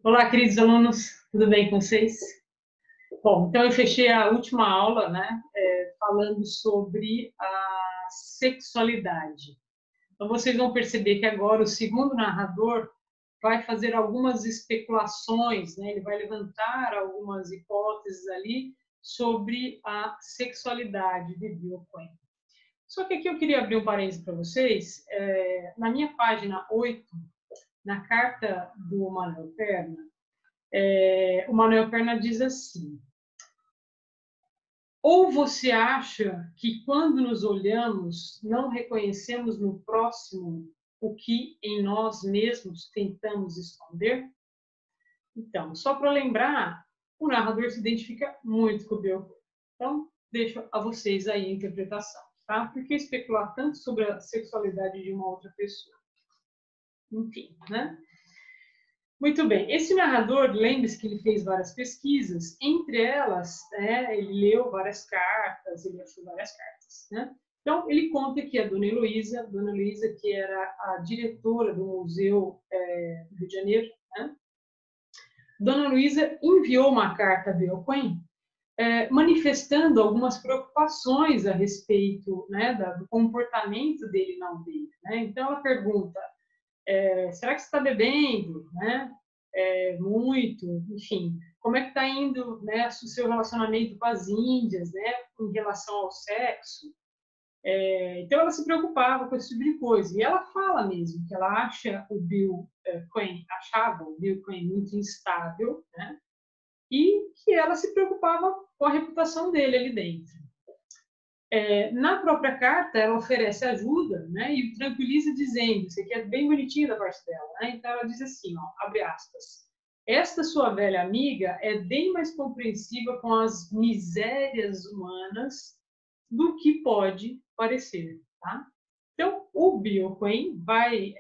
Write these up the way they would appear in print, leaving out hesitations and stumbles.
Olá, queridos alunos, tudo bem com vocês? Bom, então eu fechei a última aula, né, falando sobre a sexualidade. Então vocês vão perceber que agora o segundo narrador vai fazer algumas especulações, né, ele vai levantar algumas hipóteses ali sobre a sexualidade de Bill Quinn. Só que aqui eu queria abrir um parênteses para vocês, na minha página 8, na carta do Manuel Perna, o Manuel Perna diz assim: ou você acha que quando nos olhamos não reconhecemos no próximo o que em nós mesmos tentamos esconder? Então, só para lembrar, o narrador se identifica muito com o Bill. Então, deixo a vocês aí a interpretação, tá? Por que especular tanto sobre a sexualidade de uma outra pessoa? Enfim, né? Muito bem. Esse narrador, lembre-se que ele fez várias pesquisas, entre elas, né, ele leu várias cartas, ele achou várias cartas, né? Então, ele conta que a Dona Heloísa, que era a diretora do Museu do Rio de Janeiro, né? Dona Luísa enviou uma carta a Bioquen, manifestando algumas preocupações a respeito, né, do comportamento dele na aldeia, né? Então, ela pergunta, será que você está bebendo, né? Muito, enfim, como é que está indo, né, o seu relacionamento com as índias, né, em relação ao sexo? Então ela se preocupava com esse tipo de coisa. E ela fala mesmo que ela acha o Bill Quinn, achava o Bill Quinn muito instável, né? E que ela se preocupava com a reputação dele ali dentro. Na própria carta, ela oferece ajuda, né, e o tranquiliza dizendo, isso aqui é bem bonitinho da parte dela, né, então ela diz assim, ó, abre aspas, esta sua velha amiga é bem mais compreensiva com as misérias humanas do que pode parecer, tá? Então, o Bioquen vai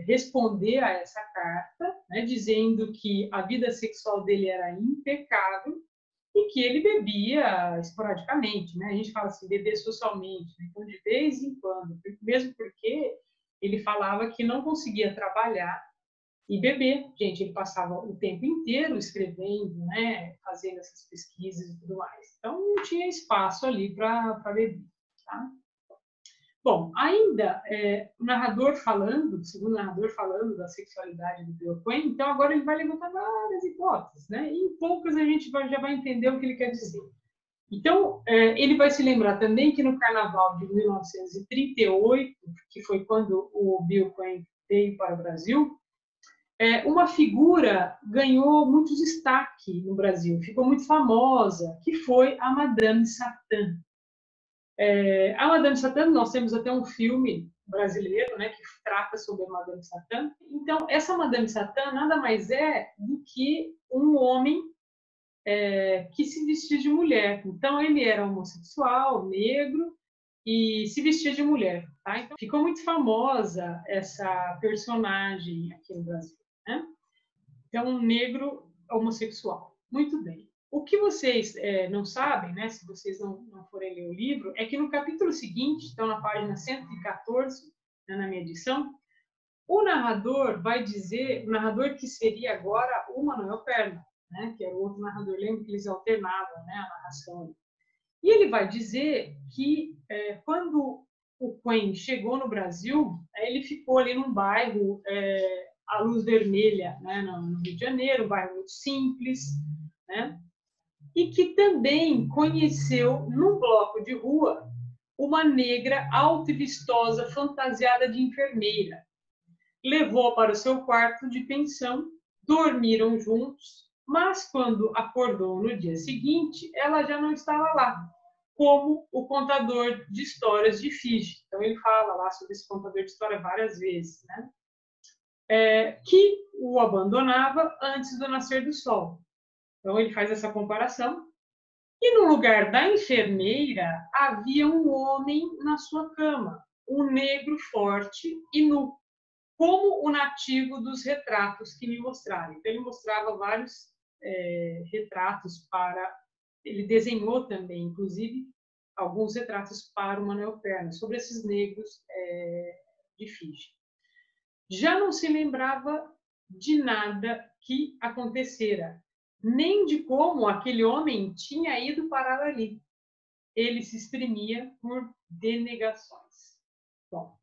responder a essa carta, né, dizendo que a vida sexual dele era impecável, e que ele bebia esporadicamente, né? A gente fala assim, beber socialmente, né? Então de vez em quando, mesmo porque ele falava que não conseguia trabalhar e beber. Gente, ele passava o tempo inteiro escrevendo, né? Fazendo essas pesquisas e tudo mais. Então não tinha espaço ali para beber, tá? Bom, ainda o narrador falando, o segundo narrador falando da sexualidade do Bioquen, então agora ele vai levantar várias hipóteses, né? E em poucas a gente já vai entender o que ele quer dizer. Então, ele vai se lembrar também que no Carnaval de 1938, que foi quando o Bill Quinn veio para o Brasil, uma figura ganhou muito destaque no Brasil, ficou muito famosa, que foi a Madame Satã. A Madame Satã, nós temos até um filme brasileiro, né, que trata sobre a Madame Satã. Então, essa Madame Satã nada mais é do que um homem que se vestia de mulher. Então, ele era homossexual, negro, e se vestia de mulher. Tá? Então, ficou muito famosa essa personagem aqui no Brasil. Né? Então, um negro homossexual. Muito bem. O que vocês não sabem, né, se vocês não forem ler o livro, é que no capítulo seguinte, então na página 114, né, na minha edição, o narrador vai dizer, o narrador que seria agora o Manuel Perna, né, que era o outro narrador, lembra que eles alternavam, né, a narração. E ele vai dizer que quando o Quen chegou no Brasil, ele ficou ali num bairro, a luz vermelha, né, no Rio de Janeiro, um bairro muito simples, né, e que também conheceu num bloco de rua uma negra alta e vistosa fantasiada de enfermeira. Levou para o seu quarto de pensão, dormiram juntos, mas quando acordou no dia seguinte, ela já não estava lá, como o contador de histórias de Fiji. Então ele fala lá sobre esse contador de história várias vezes, né? Que o abandonava antes do nascer do sol. Então ele faz essa comparação. E no lugar da enfermeira havia um homem na sua cama, um negro forte e nu, como o nativo dos retratos que me mostraram. Então, ele mostrava vários retratos para... Ele desenhou também, inclusive, alguns retratos para o Manuel Perna, sobre esses negros de Fiji. Já não se lembrava de nada que acontecera, nem de como aquele homem tinha ido parar ali. Ele se exprimia por denegações. Bom,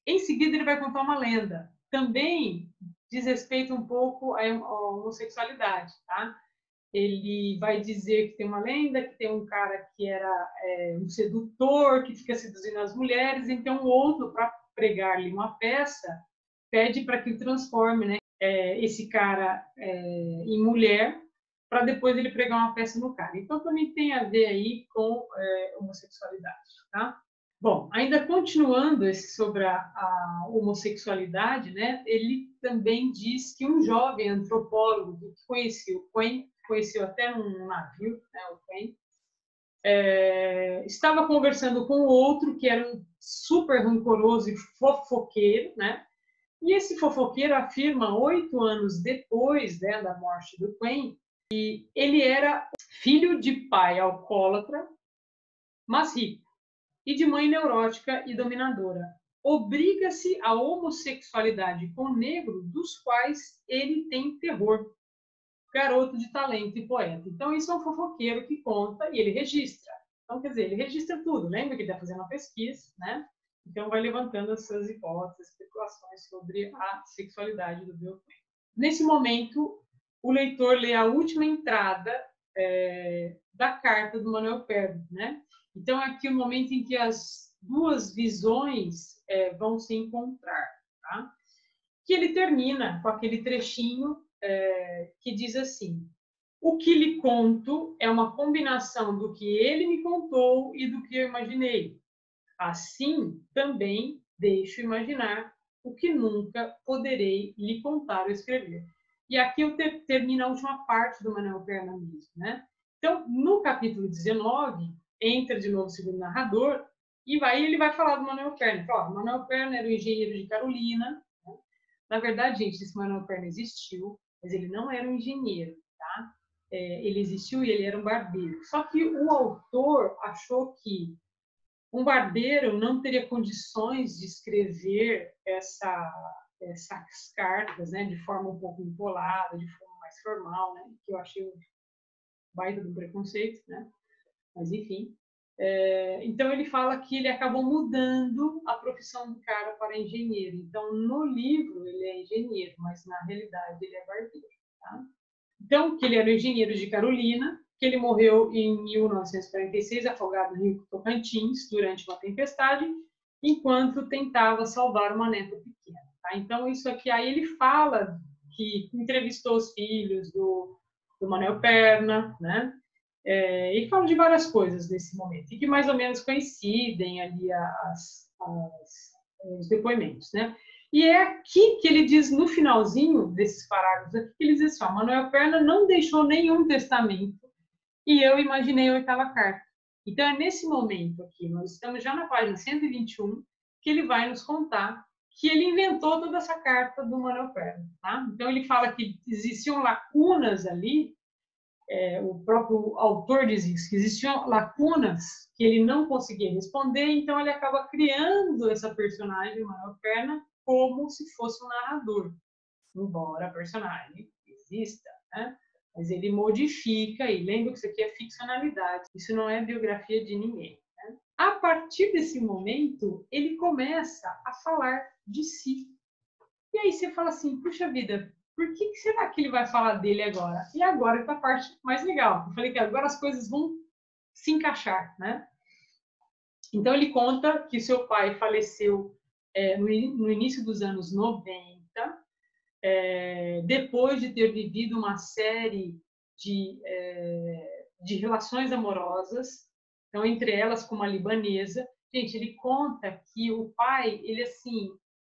em seguida ele vai contar uma lenda, também diz respeito um pouco à homossexualidade, tá? Ele vai dizer que tem uma lenda, que tem um cara que era um sedutor, que fica seduzindo as mulheres, então o outro, para pregar-lhe uma peça, pede para que transforme, né, esse cara em mulher, para depois ele pregar uma peça no cara. Então também tem a ver aí com homossexualidade, tá? Bom, ainda continuando sobre a homossexualidade, né, ele também diz que um jovem antropólogo que conheceu até num navio, né, o Queen, estava conversando com o outro que era um super rancoroso e fofoqueiro, né? E esse fofoqueiro afirma 8 anos depois, né, da morte do Queen, que ele era filho de pai alcoólatra, mas rico, e de mãe neurótica e dominadora. Obriga-se à homossexualidade com negro, dos quais ele tem terror. Garoto de talento e poeta. Então, isso é um fofoqueiro que conta e ele registra. Então, quer dizer, ele registra tudo. Lembra que ele está fazendo uma pesquisa, né? Então, vai levantando essas hipóteses, especulações sobre a sexualidade do Bill Clinton. Nesse momento, o leitor lê a última entrada da carta do Manuel Perno, né? Então, é aqui o momento em que as duas visões vão se encontrar, tá? Que ele termina com aquele trechinho que diz assim: o que lhe conto é uma combinação do que ele me contou e do que eu imaginei. Assim, também deixo imaginar o que nunca poderei lhe contar ou escrever. E aqui eu termino a última parte do Manuel Perna mesmo, né? Então, no capítulo 19, entra de novo o segundo narrador e ele vai falar do Manuel Perna. Fala, o Manuel Perna era o engenheiro de Carolina. Né? Na verdade, gente, esse Manuel Perna existiu, mas ele não era um engenheiro, tá? Ele existiu e ele era um barbeiro. Só que o autor achou que um barbeiro não teria condições de escrever essas cartas, né, de forma um pouco empolada, de forma mais formal, né, que eu achei um baita do preconceito, né, mas enfim. Então ele fala que ele acabou mudando a profissão do cara para engenheiro. Então no livro ele é engenheiro, mas na realidade ele é barbeiro, tá? Então que ele era engenheiro de Carolina, que ele morreu em 1946 afogado no Rio Tocantins durante uma tempestade, enquanto tentava salvar uma neta pequena. Tá? Então isso aqui aí ele fala que entrevistou os filhos do Manuel Perna, né? E fala de várias coisas nesse momento, e que mais ou menos coincidem ali os depoimentos, né? E é aqui que ele diz, no finalzinho desses parágrafos aqui, que ele diz assim, ó, Manuel Perna não deixou nenhum testamento e eu imaginei a oitava carta. Então é nesse momento aqui, nós estamos já na página 121, que ele vai nos contar que ele inventou toda essa carta do Manuel Perna, tá? Então ele fala que existiam lacunas ali, o próprio autor diz isso, que existiam lacunas que ele não conseguia responder, então ele acaba criando essa personagem, Manuel Perna, como se fosse um narrador, embora a personagem exista, né? Mas ele modifica, e lembra que isso aqui é ficcionalidade, isso não é biografia de ninguém. Né? A partir desse momento, ele começa a falar de si. E aí você fala assim, puxa vida, por que será que ele vai falar dele agora? E agora está a parte mais legal. Eu falei que agora as coisas vão se encaixar, né? Então ele conta que seu pai faleceu no início dos anos 90, depois de ter vivido uma série de relações amorosas, então entre elas com uma libanesa. Gente, ele conta que o pai,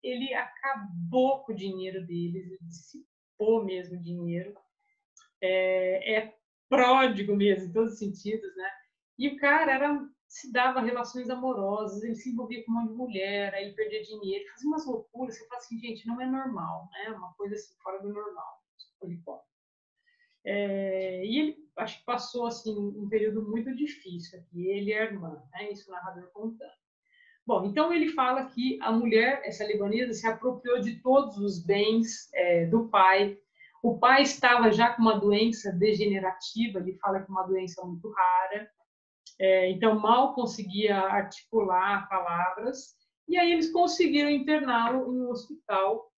ele acabou com o dinheiro deles, ele dissipou mesmo o dinheiro, pródigo mesmo, em todos os sentidos, né? E o cara se dava relações amorosas, ele se envolvia com um monte de mulher, aí ele perdia dinheiro, fazia umas loucuras, você fala assim, gente, não é normal, né? Uma coisa assim, fora do normal. E ele, acho que passou assim um período muito difícil aqui, ele e a irmã, né? Isso o narrador contando. Bom, então ele fala que a mulher, essa libanesa, se apropriou de todos os bens do pai. O pai estava já com uma doença degenerativa, ele fala que é uma doença muito rara, então mal conseguia articular palavras, e aí eles conseguiram interná-lo em um hospital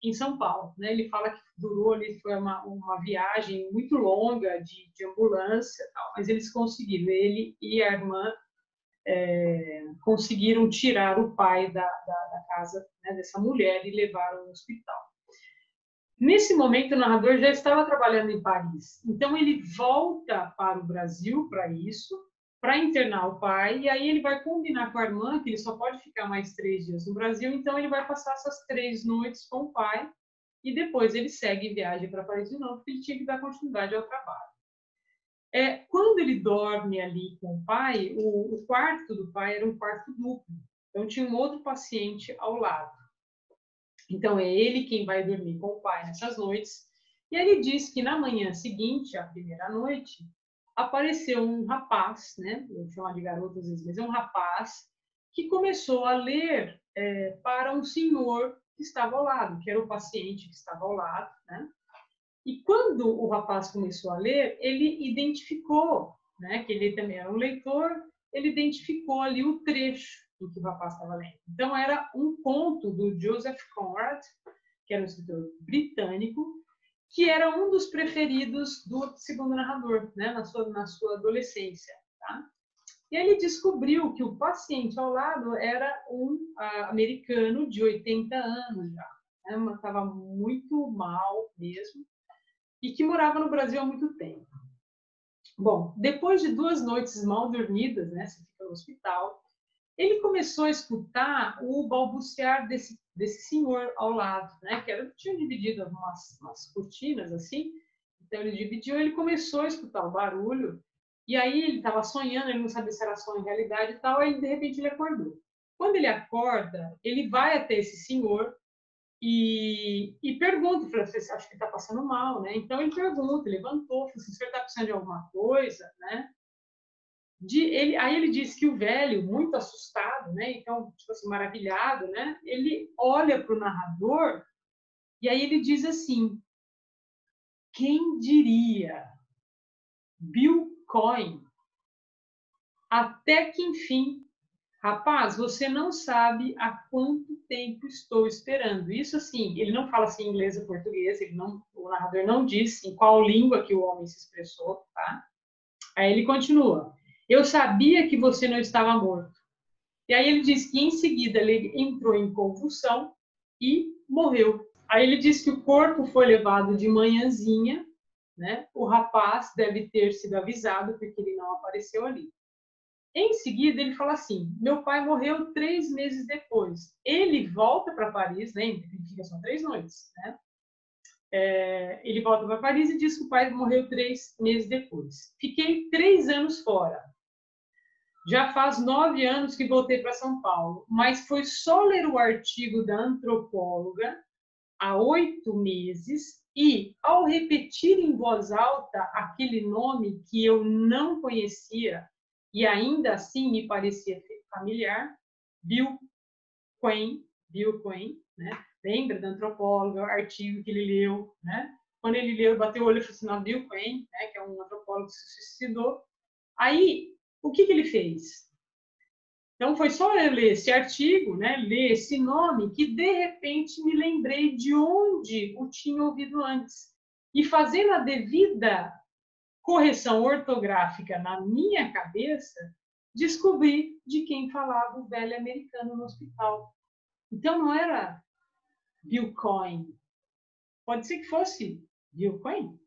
em São Paulo. Né? Ele fala que durou ali, foi uma viagem muito longa de ambulância, tal, mas eles conseguiram, ele e a irmã conseguiram tirar o pai da casa, né, dessa mulher e levaram ao hospital. Nesse momento, o narrador já estava trabalhando em Paris. Então, ele volta para o Brasil para isso, para internar o pai, e aí ele vai combinar com a irmã que ele só pode ficar mais 3 dias no Brasil, então ele vai passar essas 3 noites com o pai, e depois ele segue viagem para Paris de novo, porque ele tinha que dar continuidade ao trabalho. Quando ele dorme ali com o pai, o quarto do pai era um quarto duplo, então tinha um outro paciente ao lado. Então, é ele quem vai dormir com o pai nessas noites. E ele diz que na manhã seguinte, a primeira noite, apareceu um rapaz, né? Eu chamo de garoto às vezes, mas é um rapaz que começou a ler para um senhor que estava ao lado, que era o paciente que estava ao lado, né? E quando o rapaz começou a ler, ele identificou, né, que ele também era um leitor, ele identificou ali o trecho em que o rapaz estava lendo. Então, era um conto do Joseph Conrad, que era um escritor britânico, que era um dos preferidos do segundo narrador, né, na sua adolescência. Tá? E ele descobriu que o paciente ao lado era um americano de 80 anos já. Né, estava muito mal mesmo, e que morava no Brasil há muito tempo. Bom, depois de 2 noites mal dormidas, né, você fica no hospital, ele começou a escutar o balbuciar desse senhor ao lado, né, que tinha dividido umas cortinas assim, então ele dividiu, ele começou a escutar o barulho, e aí ele estava sonhando, ele não sabia se era sonho ou realidade e tal, aí de repente ele acordou. Quando ele acorda, ele vai até esse senhor e pergunta, falou, você acha que está passando mal, né? Então ele pergunta, levantou, falou assim, o senhor está precisando de alguma coisa, né? Aí ele diz que o velho, muito assustado, né? Então, tipo assim, maravilhado, né? Ele olha para o narrador e aí ele diz assim, quem diria? Bill Coyne. Até que enfim, rapaz, você não sabe há quanto tempo estou esperando. Isso assim, ele não fala assim inglês ou português, o narrador não diz em qual língua que o homem se expressou, tá? Aí ele continua. Eu sabia que você não estava morto. E aí ele diz que em seguida ele entrou em convulsão e morreu. Aí ele diz que o corpo foi levado de manhãzinha, né? O rapaz deve ter sido avisado porque ele não apareceu ali. Em seguida, ele fala assim, meu pai morreu 3 meses depois. Ele volta para Paris, né? Ele fica só 3 noites, né? Ele volta para Paris e diz que o pai morreu 3 meses depois. Fiquei 3 anos fora. Já faz 9 anos que voltei para São Paulo, mas foi só ler o artigo da antropóloga há 8 meses e, ao repetir em voz alta aquele nome que eu não conhecia, e ainda assim me parecia familiar, Bill Coyne, né? Lembra da antropóloga, o artigo que ele leu, né? Quando ele leu, bateu o olho e falou assim, não, Bill Coyne, né? Que é um antropólogo que se suicidou. Aí, o que ele fez? Então, foi só eu ler esse artigo, né? Ler esse nome, que de repente me lembrei de onde o tinha ouvido antes. E fazendo a devida correção ortográfica na minha cabeça, descobri de quem falava o velho americano no hospital. Então, não era Bill Coyne. Pode ser que fosse Bill Coyne.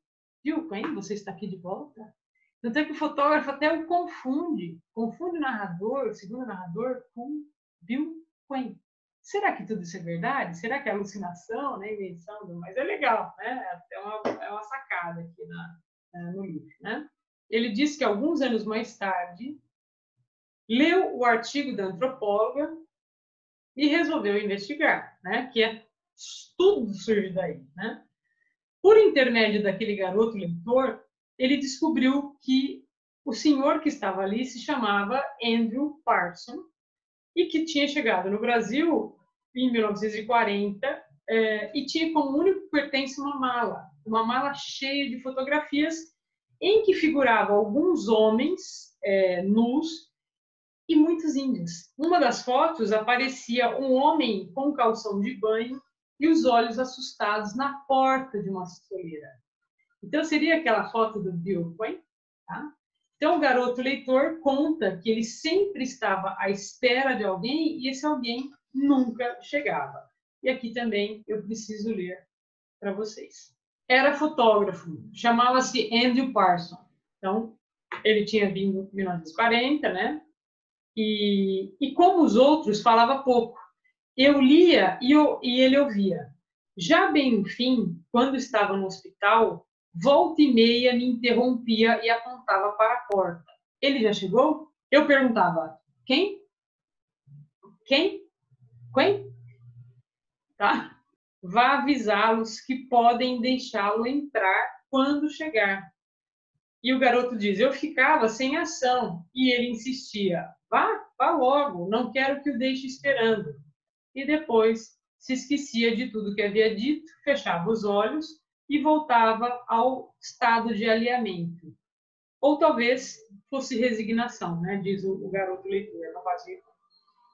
Bill Coyne, você está aqui de volta? Tanto é que o fotógrafo até o confunde o narrador, o segundo narrador, com Bill Coyne. Será que tudo isso é verdade? Será que é alucinação, né? Invenção? Mas é legal, né? É uma sacada aqui no livro, né? Ele diz que alguns anos mais tarde leu o artigo da antropóloga e resolveu investigar, né? Que tudo surge daí, né? Por intermédio daquele garoto leitor, ele descobriu que o senhor que estava ali se chamava Andrew Parson e que tinha chegado no Brasil em 1940 e tinha como único pertence uma mala cheia de fotografias em que figuravam alguns homens nus e muitos índios. Uma das fotos aparecia um homem com calção de banho e os olhos assustados na porta de uma soleira. Então, seria aquela foto do Bill Quinn, tá? Então, o garoto leitor conta que ele sempre estava à espera de alguém e esse alguém nunca chegava. E aqui também eu preciso ler para vocês. Era fotógrafo, chamava-se Andrew Parson. Então, ele tinha vindo em 1940, né? E como os outros, falava pouco. Eu lia e ele ouvia. Já bem no fim, quando estava no hospital, volta e meia me interrompia e apontava para a porta. Ele já chegou? Eu perguntava, quem? Quem? Quem? Tá? Vá avisá-los que podem deixá-lo entrar quando chegar. E o garoto diz, eu ficava sem ação. E ele insistia, vá logo, não quero que o deixe esperando. E depois se esquecia de tudo que havia dito, fechava os olhos e voltava ao estado de alinhamento. Ou talvez fosse resignação, né? Diz o garoto leitor.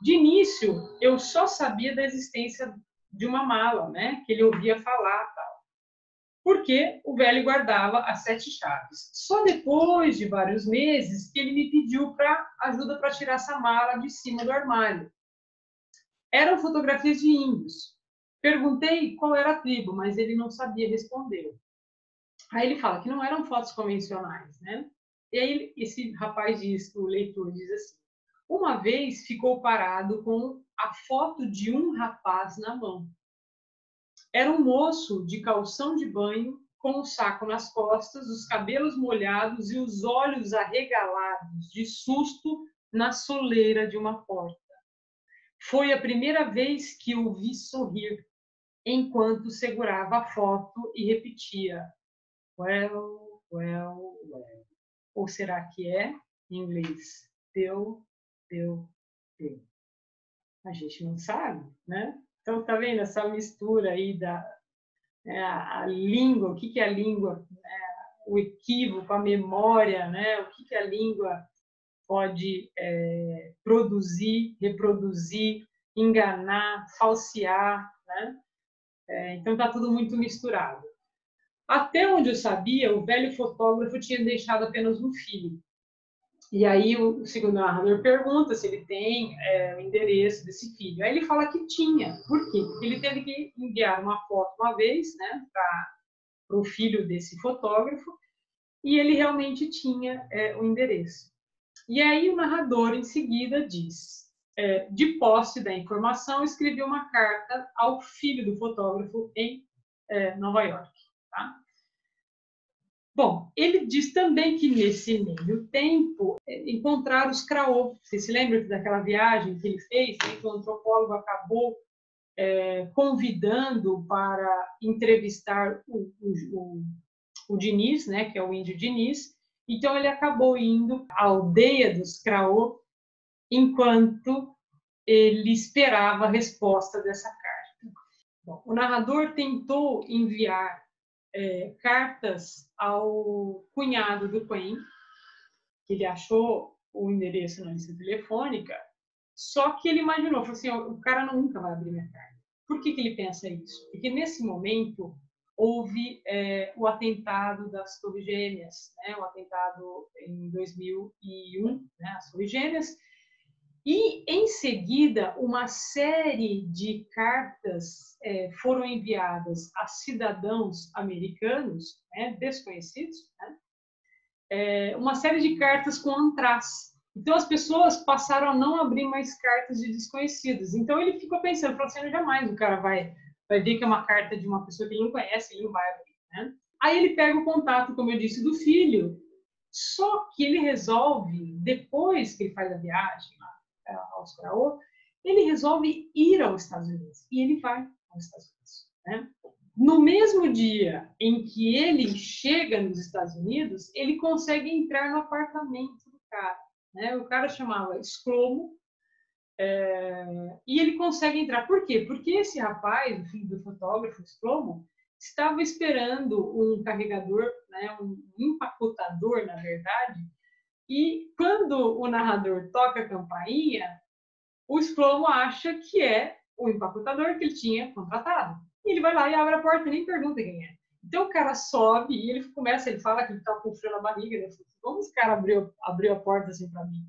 De início, eu só sabia da existência de uma mala, né? Que ele ouvia falar, tal. Porque o velho guardava as 7 chaves. Só depois de vários meses que ele me pediu ajuda para tirar essa mala de cima do armário. Eram fotografias de índios. Perguntei qual era a tribo, mas ele não sabia responder. Aí ele fala que não eram fotos convencionais, né? E aí esse rapaz diz, o leitor diz assim, uma vez ficou parado com a foto de um rapaz na mão. Era um moço de calção de banho, com um saco nas costas, os cabelos molhados e os olhos arregalados de susto na soleira de uma porta. Foi a primeira vez que o vi sorrir, enquanto segurava a foto e repetia, well, well, well. Ou será que é, em inglês, teu. A gente não sabe, né? Então, tá vendo essa mistura aí a língua, o que é a língua, o equívoco, a memória, né? O que a língua pode produzir, reproduzir, enganar, falsear, né? Então, tá tudo muito misturado. Até onde eu sabia, o velho fotógrafo tinha deixado apenas um filho. E aí o segundo narrador pergunta se ele tem o endereço desse filho. Aí ele fala que tinha. Por quê? Porque ele teve que enviar uma foto uma vez, né, para o filho desse fotógrafo, e ele realmente tinha o endereço. E aí o narrador, em seguida, diz, de posse da informação, escreveu uma carta ao filho do fotógrafo em Nova York. Tá? Bom, ele diz também que nesse meio tempo encontraram os Craô. Você se lembra daquela viagem que ele fez, né, que o antropólogo acabou convidando para entrevistar o Diniz, né, que é o índio Diniz. Então ele acabou indo à aldeia dos Craô enquanto ele esperava a resposta dessa carta. Bom, o narrador tentou enviar cartas ao cunhado do Quen, que ele achou o endereço na lista telefônica, só que ele imaginou, falou assim, o cara nunca vai abrir minha carta. Por que ele pensa isso? Porque nesse momento houve o atentado das Torres Gêmeas, né? O atentado em 2001, né? As Torres Gêmeas, e, em seguida, uma série de cartas foram enviadas a cidadãos americanos, né, desconhecidos, né, uma série de cartas com antraz. Então, as pessoas passaram a não abrir mais cartas de desconhecidos. Então, ele ficou pensando, falou assim, jamais o cara vai ver que é uma carta de uma pessoa que ele não conhece, ele não vai abrir. Né? Aí ele pega o contato, como eu disse, do filho, só que ele resolve, depois que ele faz a viagem, aos Craô, ele resolve ir aos Estados Unidos. E ele vai aos Estados Unidos. Né? No mesmo dia em que ele chega nos Estados Unidos, ele consegue entrar no apartamento do cara. Né? O cara chamava Sclomo, E ele consegue entrar. Por quê? Porque esse rapaz, o filho do fotógrafo, Slomo, estava esperando um carregador, né, um empacotador, na verdade, e quando o narrador toca a campainha, o Slomo acha que é o empacotador que ele tinha contratado. E ele vai lá e abre a porta e nem pergunta quem é. Então o cara sobe e ele começa, ele fala que ele está com frio na barriga, né? Como esse cara abriu a porta assim para mim?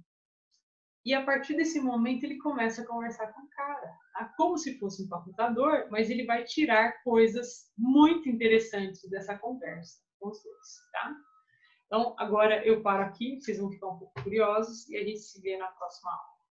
E a partir desse momento ele começa a conversar com o cara, tá? Como se fosse um computador, mas ele vai tirar coisas muito interessantes dessa conversa com os dois, tá? Então agora eu paro aqui, vocês vão ficar um pouco curiosos e a gente se vê na próxima aula.